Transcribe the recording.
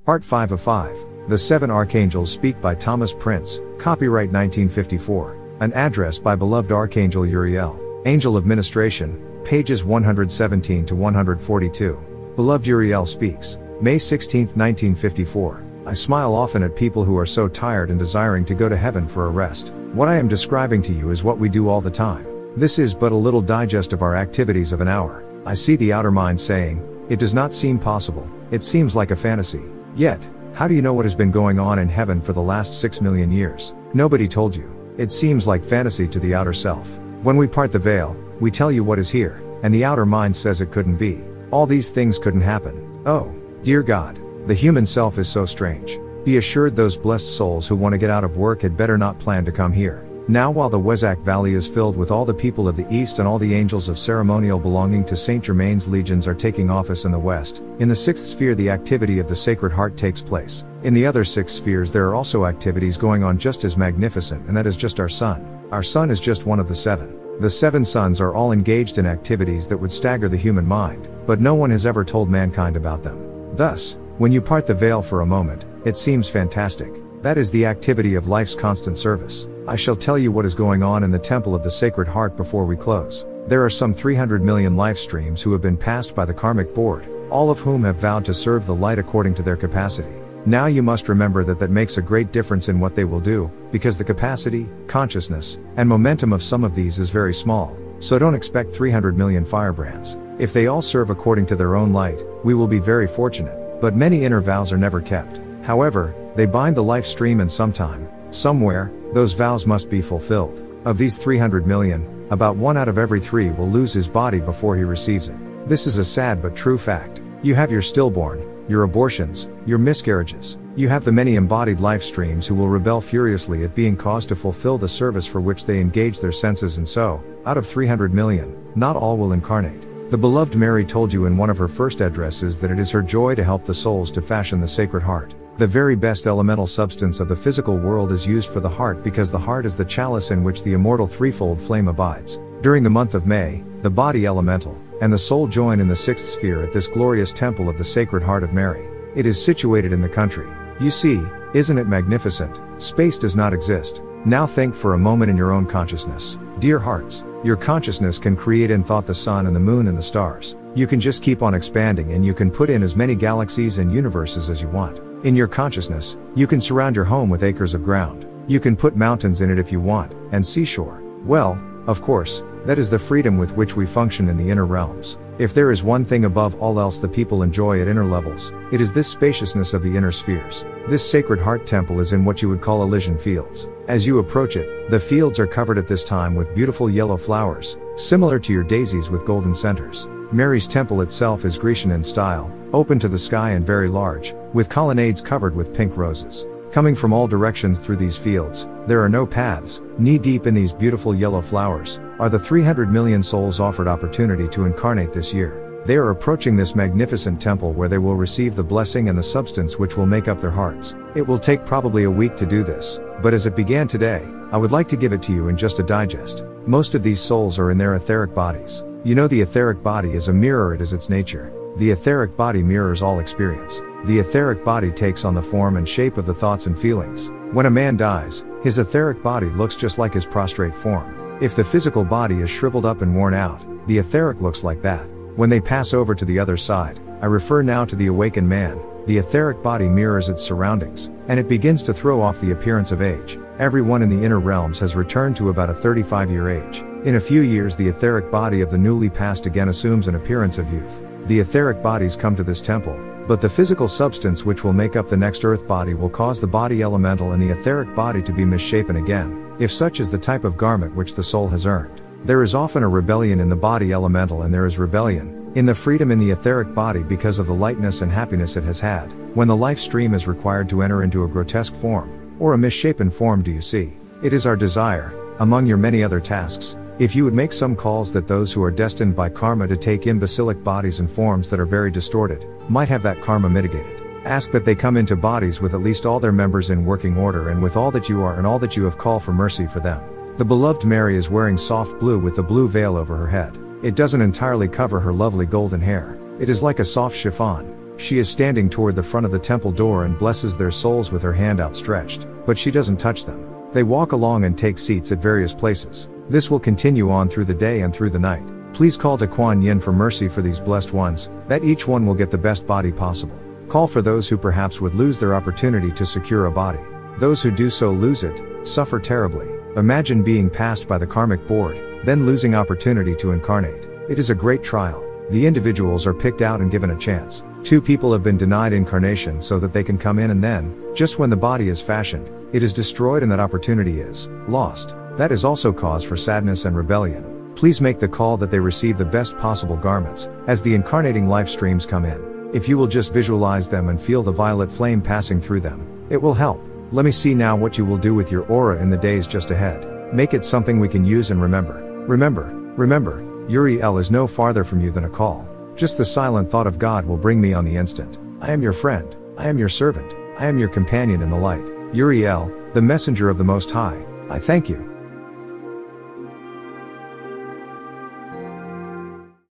Part 5 of 5. The Seven Archangels Speak by Thomas Printz, copyright 1954. An address by Beloved Archangel URIEL, Angel of Ministration, pages 117 to 142. Beloved URIEL speaks. May 16, 1954. I smile often at people who are so tired and desiring to go to heaven for a rest. What I am describing to you is what we do all the time. This is but a little digest of our activities of an hour. I see the outer mind saying, it does not seem possible, it seems like a fantasy. Yet, how do you know what has been going on in heaven for the last 6 million years? Nobody told you. It seems like fantasy to the outer self. When we part the veil, we tell you what is here, and the outer mind says it couldn't be. All these things couldn't happen. Oh, dear God, the human self is so strange. Be assured those blessed souls who want to get out of work had better not plan to come here. Now while the Wezak Valley is filled with all the people of the East and all the angels of ceremonial belonging to Saint Germain's legions are taking office in the West, in the sixth sphere the activity of the Sacred Heart takes place. In the other 6 spheres there are also activities going on just as magnificent, and that is just our sun. Our sun is just one of the 7. The 7 suns are all engaged in activities that would stagger the human mind, but no one has ever told mankind about them. Thus, when you part the veil for a moment, it seems fantastic. That is the activity of life's constant service. I shall tell you what is going on in the Temple of the Sacred Heart before we close. There are some 300 million life streams who have been passed by the karmic board, all of whom have vowed to serve the light according to their capacity. Now you must remember that makes a great difference in what they will do, because the capacity, consciousness, and momentum of some of these is very small, so don't expect 300 million firebrands. If they all serve according to their own light, we will be very fortunate, but many inner vows are never kept. However, they bind the life stream and sometime, somewhere, those vows must be fulfilled. Of these 300 million, about 1 out of every 3 will lose his body before he receives it. This is a sad but true fact. You have your stillborn, your abortions, your miscarriages. You have the many embodied life streams who will rebel furiously at being caused to fulfill the service for which they engage their senses, and so, out of 300 million, not all will incarnate. The beloved Mary told you in one of her first addresses that it is her joy to help the souls to fashion the Sacred Heart. The very best elemental substance of the physical world is used for the heart because the heart is the chalice in which the immortal threefold flame abides. During the month of May, the body elemental, and the soul join in the 6th sphere at this glorious temple of the Sacred Heart of Mary. It is situated in the country. You see, isn't it magnificent? Space does not exist. Now think for a moment in your own consciousness. Dear hearts, your consciousness can create in thought the sun and the moon and the stars. You can just keep on expanding and you can put in as many galaxies and universes as you want. In your consciousness, you can surround your home with acres of ground. You can put mountains in it if you want, and seashore. Well, of course, that is the freedom with which we function in the inner realms. If there is one thing above all else the people enjoy at inner levels, it is this spaciousness of the inner spheres. This Sacred Heart Temple is in what you would call Elysian fields. As you approach it, the fields are covered at this time with beautiful yellow flowers, similar to your daisies with golden centers. Mary's temple itself is Grecian in style, open to the sky and very large, with colonnades covered with pink roses. Coming from all directions through these fields, there are no paths. Knee-deep in these beautiful yellow flowers, are the 300 million souls offered opportunity to incarnate this year. They are approaching this magnificent temple where they will receive the blessing and the substance which will make up their hearts. It will take probably a week to do this, but as it began today, I would like to give it to you in just a digest. Most of these souls are in their etheric bodies. You know the etheric body is a mirror, it is its nature. The etheric body mirrors all experience. The etheric body takes on the form and shape of the thoughts and feelings. When a man dies, his etheric body looks just like his prostrate form. If the physical body is shriveled up and worn out, the etheric looks like that. When they pass over to the other side, I refer now to the awakened man, the etheric body mirrors its surroundings, and it begins to throw off the appearance of age. Everyone in the inner realms has returned to about a 35-year age. In a few years the etheric body of the newly passed again assumes an appearance of youth. The etheric bodies come to this temple, but the physical substance which will make up the next earth body will cause the body elemental and the etheric body to be misshapen again, if such is the type of garment which the soul has earned. There is often a rebellion in the body elemental, and there is rebellion in the freedom in the etheric body because of the lightness and happiness it has had. When the life stream is required to enter into a grotesque form, or a misshapen form, do you see? It is our desire, among your many other tasks, if you would make some calls that those who are destined by karma to take imbecilic bodies and forms that are very distorted, might have that karma mitigated. Ask that they come into bodies with at least all their members in working order and with all that you are and all that you have, call for mercy for them. The beloved Mary is wearing soft blue with the blue veil over her head. It doesn't entirely cover her lovely golden hair. It is like a soft chiffon. She is standing toward the front of the temple door and blesses their souls with her hand outstretched, but she doesn't touch them. They walk along and take seats at various places. This will continue on through the day and through the night. Please call to Kuan Yin for mercy for these blessed ones, that each one will get the best body possible. Call for those who perhaps would lose their opportunity to secure a body. Those who do so lose it, suffer terribly. Imagine being passed by the karmic board, then losing opportunity to incarnate. It is a great trial. The individuals are picked out and given a chance. 2 people have been denied incarnation so that they can come in, and then, just when the body is fashioned, it is destroyed and that opportunity is lost. That is also cause for sadness and rebellion. Please make the call that they receive the best possible garments, as the incarnating life streams come in. If you will just visualize them and feel the violet flame passing through them, it will help. Let me see now what you will do with your aura in the days just ahead. Make it something we can use and remember. Remember, URIEL is no farther from you than a call. Just the silent thought of God will bring me on the instant. I am your friend, I am your servant, I am your companion in the light. URIEL, the messenger of the Most High, I thank you.